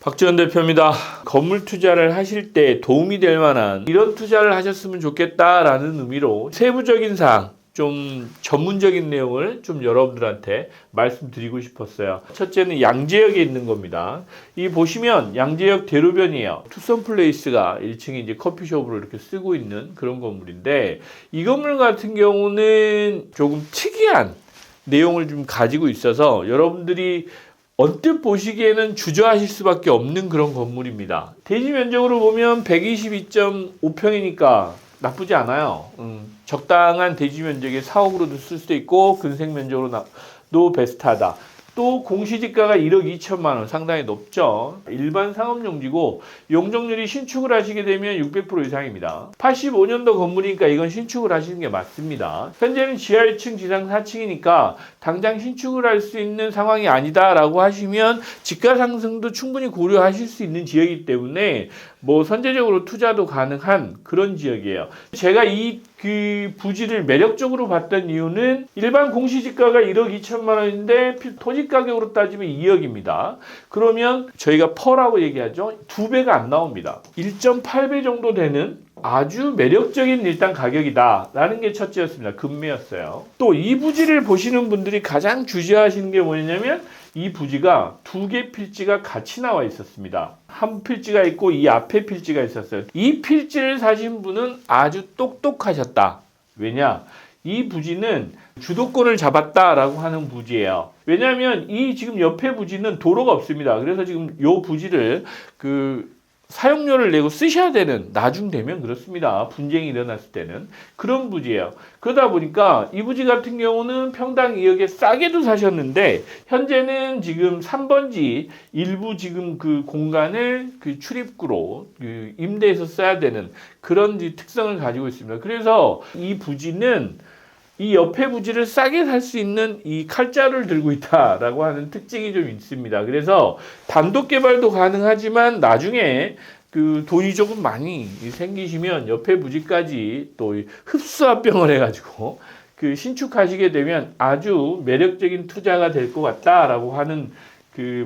박지원 대표입니다. 건물 투자를 하실 때 도움이 될 만한 이런 투자를 하셨으면 좋겠다라는 의미로 세부적인 사항, 좀 전문적인 내용을 좀 여러분들한테 말씀드리고 싶었어요. 첫째는 양재역에 있는 겁니다. 이 보시면 양재역 대로변이에요. 투썸플레이스가 1층에 이제 커피숍으로 이렇게 쓰고 있는 그런 건물인데, 이 건물 같은 경우는 조금 특이한 내용을 좀 가지고 있어서 여러분들이 언뜻 보시기에는 주저하실 수밖에 없는 그런 건물입니다. 대지 면적으로 보면 122.5평이니까 나쁘지 않아요. 적당한 대지 면적의 4억으로도 쓸 수도 있고 근생 면적으로도 베스트하다. 또 공시지가가 1억 2천만 원, 상당히 높죠. 일반 상업용지고 용적률이 신축을 하시게 되면 600% 이상입니다. 85년도 건물이니까 이건 신축을 하시는 게 맞습니다. 현재는 지하 1층, 지상 4층이니까 당장 신축을 할 수 있는 상황이 아니다라고 하시면 지가 상승도 충분히 고려하실 수 있는 지역이기 때문에 뭐 선제적으로 투자도 가능한 그런 지역이에요. 제가 이 부지를 매력적으로 봤던 이유는 일반 공시지가가 1억 2천만 원인데 토지 가격으로 따지면 2억입니다. 그러면 저희가 퍼라고 얘기하죠. 2배가 안 나옵니다. 1.8배 정도 되는 아주 매력적인 일단 가격이다 라는 게 첫째였습니다. 금매였어요. 또 이 부지를 보시는 분들이 가장 주시하시는 게 뭐냐면 이 부지가 2개 필지가 같이 나와 있었습니다. 한 필지가 있고 이 앞에 필지가 있었어요. 이 필지를 사신 분은 아주 똑똑하셨다. 왜냐? 이 부지는 주도권을 잡았다라고 하는 부지예요. 왜냐하면 이 지금 옆에 부지는 도로가 없습니다. 그래서 지금 이 부지를 사용료를 내고 쓰셔야 되는, 나중 되면 그렇습니다. 분쟁이 일어났을 때는 그런 부지예요. 그러다 보니까 이 부지 같은 경우는 평당 2억에 싸게도 사셨는데 현재는 지금 3번지 일부 지금 그 공간을 출입구로 임대해서 써야 되는 그런 특성을 가지고 있습니다. 그래서 이 부지는 이 옆에 부지를 싸게 살 수 있는 이 칼자루를 들고 있다라고 하는 특징이 좀 있습니다. 그래서 단독 개발도 가능하지만 나중에 돈이 조금 많이 생기시면 옆에 부지까지 또 흡수합병을 해가지고 신축하시게 되면 아주 매력적인 투자가 될 것 같다라고 하는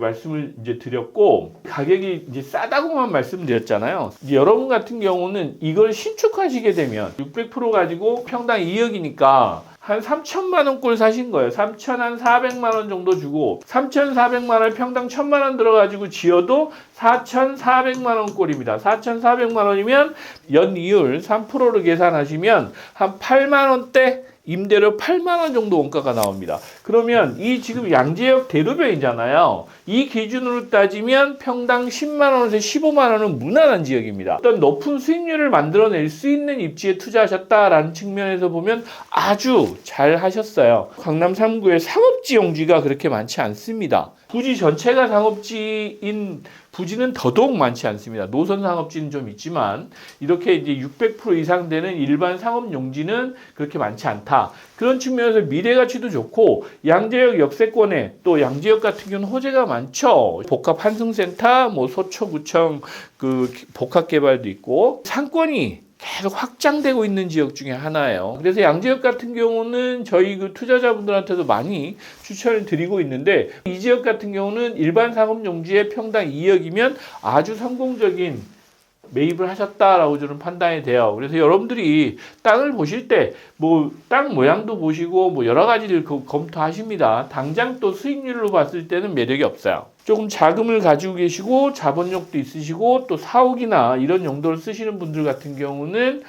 말씀을 이제 드렸고, 가격이 이제 싸다고만 말씀드렸잖아요. 여러분 같은 경우는 이걸 신축하시게 되면 600% 가지고 평당 2억이니까 한 3천만 원 꼴 사신 거예요. 3,400만 원 정도 주고 3,400만 원 평당 1,000만 원 들어가지고 지어도 4,400만 원 꼴입니다. 4,400만 원이면 연이율 3%로 계산하시면 한 8만 원대 임대료 8만 원 정도 원가가 나옵니다. 그러면 이 지금 양재역 대로변이잖아요. 이 기준으로 따지면 평당 10만 원에서 15만 원은 무난한 지역입니다. 어떤 높은 수익률을 만들어낼 수 있는 입지에 투자하셨다라는 측면에서 보면 아주 잘 하셨어요. 강남 3구의 상업지 용지가 그렇게 많지 않습니다. 부지 전체가 상업지인 부지는 더더욱 많지 않습니다. 노선 상업지는 좀 있지만 이렇게 이제 600% 이상 되는 일반 상업 용지는 그렇게 많지 않다. 그런 측면에서 미래 가치도 좋고, 양재역 역세권에 또 양재역 같은 경우는 호재가 많죠. 복합 환승센터, 소초구청 복합 개발도 있고 상권이 계속 확장되고 있는 지역 중에 하나예요. 그래서 양재역 같은 경우는 저희 투자자분들한테도 많이 추천을 드리고 있는데, 이 지역 같은 경우는 일반 상업 용지의 평당 2억이면 아주 성공적인 매입을 하셨다라고 저는 판단이 돼요. 그래서 여러분들이 땅을 보실 때 땅 모양도 보시고 여러 가지를 검토하십니다. 당장 또 수익률로 봤을 때는 매력이 없어요. 조금 자금을 가지고 계시고 자본력도 있으시고 또 사옥이나 이런 용도를 쓰시는 분들 같은 경우는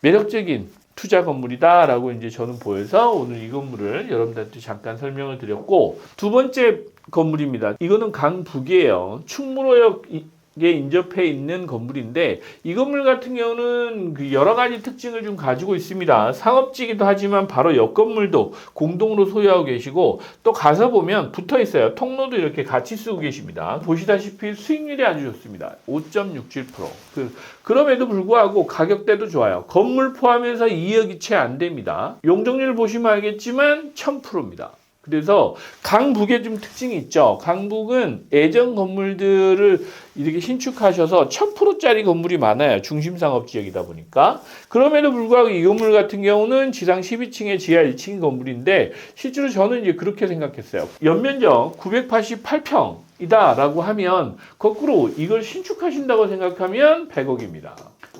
매력적인 투자 건물이다라고 이제 저는 보여서 오늘 이 건물을 여러분들한테 잠깐 설명을 드렸고, 두 번째 건물입니다. 이거는 강북이에요. 충무로역에 인접해 있는 건물인데, 이 건물 같은 경우는 여러 가지 특징을 좀 가지고 있습니다. 상업지기도 하지만 바로 옆 건물도 공동으로 소유하고 계시고, 또 가서 보면 붙어 있어요. 통로도 이렇게 같이 쓰고 계십니다. 보시다시피 수익률이 아주 좋습니다. 5.67%. 그럼에도 불구하고 가격대도 좋아요. 건물 포함해서 2억이 채 안 됩니다. 용적률 보시면 알겠지만 1000%입니다. 그래서 강북에 좀 특징이 있죠. 강북은 예전 건물들을 이렇게 신축하셔서 1000%짜리 건물이 많아요. 중심상업지역이다 보니까. 그럼에도 불구하고 이 건물 같은 경우는 지상 12층에 지하 1층 건물인데, 실제로 저는 이제 그렇게 생각했어요. 연면적 988평 100억이다 라고 하면 거꾸로 이걸 신축하신다고 생각하면 100억입니다.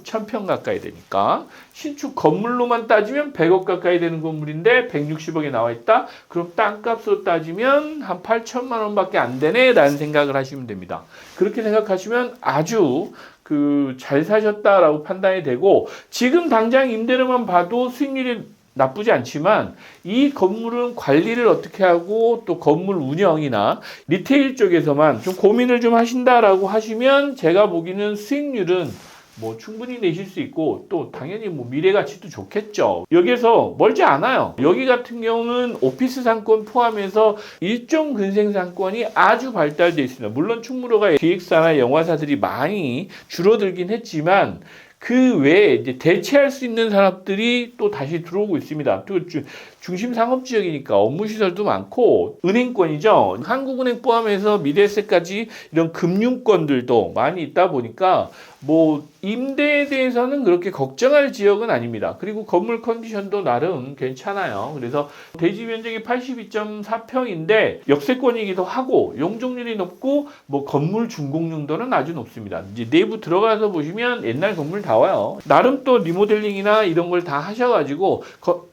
1000평 가까이 되니까 신축 건물로만 따지면 100억 가까이 되는 건물인데 160억에 나와 있다? 그럼 땅값으로 따지면 한 8천만 원밖에 안 되네 라는 생각을 하시면 됩니다. 그렇게 생각하시면 아주 잘 사셨다라고 판단이 되고, 지금 당장 임대료만 봐도 수익률이 나쁘지 않지만 이 건물은 관리를 어떻게 하고 또 건물 운영이나 리테일 쪽에서만 좀 고민을 좀 하신다라고 하시면 제가 보기에는 수익률은 뭐 충분히 내실 수 있고 또 당연히 뭐 미래 가치도 좋겠죠. 여기에서 멀지 않아요. 여기 같은 경우는 오피스 상권 포함해서 일종 근생 상권이 아주 발달되어 있습니다. 물론 충무로가 기획사나 영화사들이 많이 줄어들긴 했지만 그 외에 이제 대체할 수 있는 산업들이 또 다시 들어오고 있습니다. 또 중심 상업 지역이니까 업무 시설도 많고 은행권이죠. 한국은행 포함해서 미래에셋까지 이런 금융권들도 많이 있다 보니까 뭐 임대에 대해서는 그렇게 걱정할 지역은 아닙니다. 그리고 건물 컨디션도 나름 괜찮아요. 그래서 대지 면적이 82.4평인데 역세권이기도 하고 용적률이 높고 뭐 건물 준공용도는 아주 높습니다. 이제 내부 들어가서 보시면 옛날 건물 다 와요. 나름 또 리모델링이나 이런 걸 다 하셔가지고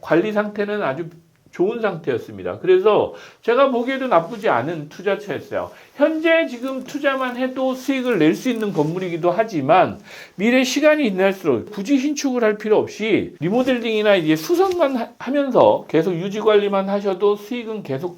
관리 상태는 아주 좋은 상태였습니다. 그래서 제가 보기에도 나쁘지 않은 투자처였어요. 현재 지금 투자만 해도 수익을 낼 수 있는 건물이기도 하지만 미래 시간이 지날수록 굳이 신축을 할 필요 없이 리모델링이나 이제 수선만 하면서 계속 유지 관리만 하셔도 수익은 계속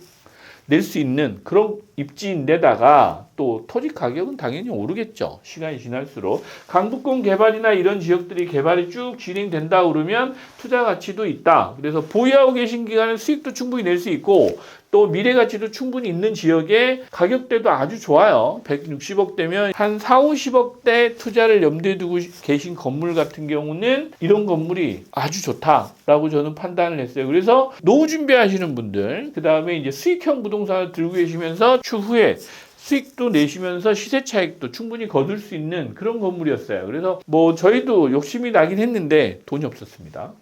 낼 수 있는 그런 입지인데다가 또 토지 가격은 당연히 오르겠죠. 시간이 지날수록. 강북권 개발이나 이런 지역들이 개발이 쭉 진행된다 그러면 투자 가치도 있다. 그래서 보유하고 계신 기간은 수익도 충분히 낼 수 있고 또 미래 가치도 충분히 있는 지역에 가격대도 아주 좋아요. 160억 대면 한 4, 50억대 투자를 염두에 두고 계신 건물 같은 경우는 이런 건물이 아주 좋다라고 저는 판단을 했어요. 그래서 노후 준비하시는 분들, 그 다음에 이제 수익형 부동산을 들고 계시면서 추후에 수익도 내시면서 시세 차익도 충분히 거둘 수 있는 그런 건물이었어요. 그래서 뭐 저희도 욕심이 나긴 했는데 돈이 없었습니다.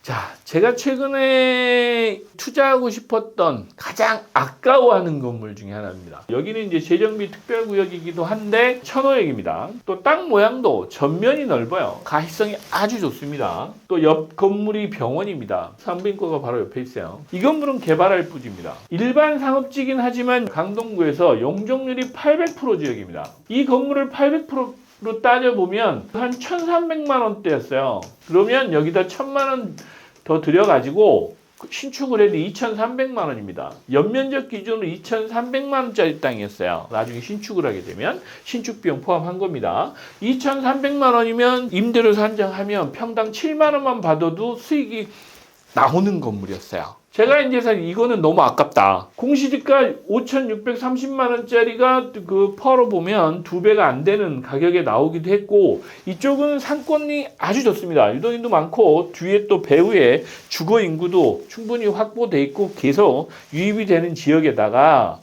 자, 제가 최근에 투자하고 싶었던 가장 아까워하는 건물 중에 하나입니다. 여기는 이제 재정비 특별구역이기도 한데 1000호역입니다. 또 땅 모양도 전면이 넓어요. 가시성이 아주 좋습니다. 또 옆 건물이 병원입니다. 산부인과가 바로 옆에 있어요. 이 건물은 개발할 부지입니다. 일반 상업지긴 하지만 강동구에서 용적률이 800% 지역입니다. 이 건물을 800%로 따져보면 한 1,300만 원대였어요. 그러면 여기다 1,000만 원 더 들여가지고 신축을 해도 2,300만 원입니다. 연면적 기준으로 2,300만 원짜리 땅이었어요. 나중에 신축을 하게 되면 신축 비용 포함한 겁니다. 2,300만 원이면 임대료 산정하면 평당 7만 원만 받아도 수익이 나오는 건물이었어요. 제가 이제 이거는 너무 아깝다. 공시지가 5,630만 원짜리가 퍼로 보면 2배가 안 되는 가격에 나오기도 했고 이쪽은 상권이 아주 좋습니다. 유동인도 많고 뒤에 또 배후에 주거 인구도 충분히 확보돼 있고 계속 유입이 되는 지역에다가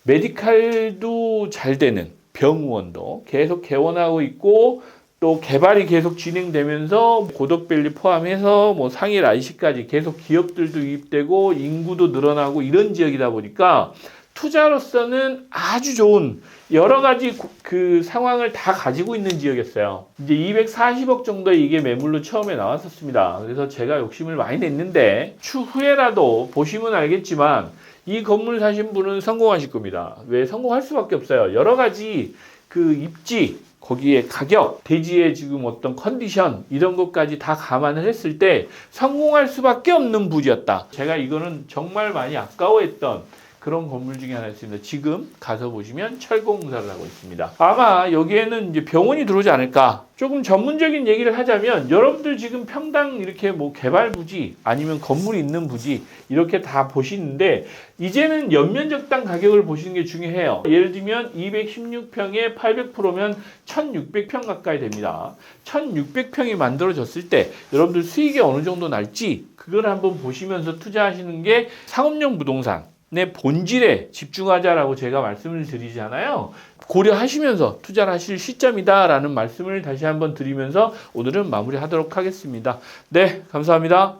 메디칼도 잘 되는 병원도 계속 개원하고 있고 또 개발이 계속 진행되면서 고덕밸리 포함해서 뭐 상일 IC까지 계속 기업들도 유입되고 인구도 늘어나고 이런 지역이다 보니까 투자로서는 아주 좋은 여러 가지 그 상황을 다 가지고 있는 지역이었어요. 이제 240억 정도의 이게 매물로 처음에 나왔었습니다. 그래서 제가 욕심을 많이 냈는데 추후에라도 보시면 알겠지만 이 건물 사신 분은 성공하실 겁니다. 왜 성공할 수밖에 없어요. 여러 가지 그 입지 거기에 가격, 대지의 지금 어떤 컨디션 이런 것까지 다 감안을 했을 때 성공할 수밖에 없는 부지였다. 제가 이거는 정말 많이 아까워했던 그런 건물 중에 하나였습니다. 지금 가서 보시면 철공사를 하고 있습니다. 아마 여기에는 이제 병원이 들어오지 않을까. 조금 전문적인 얘기를 하자면 여러분들 지금 평당 이렇게 뭐 개발 부지 아니면 건물이 있는 부지 이렇게 다 보시는데 이제는 연면적 땅 가격을 보시는 게 중요해요. 예를 들면 216평에 800%면 1600평 가까이 됩니다. 1600평이 만들어졌을 때 여러분들 수익이 어느 정도 날지 그걸 한번 보시면서 투자하시는 게 상업용 부동산 내 본질에 집중하자라고 제가 말씀을 드리잖아요. 고려하시면서 투자를 하실 시점이다라는 말씀을 다시 한번 드리면서 오늘은 마무리하도록 하겠습니다. 네, 감사합니다.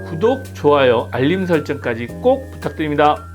구독, 좋아요, 알림 설정까지 꼭 부탁드립니다.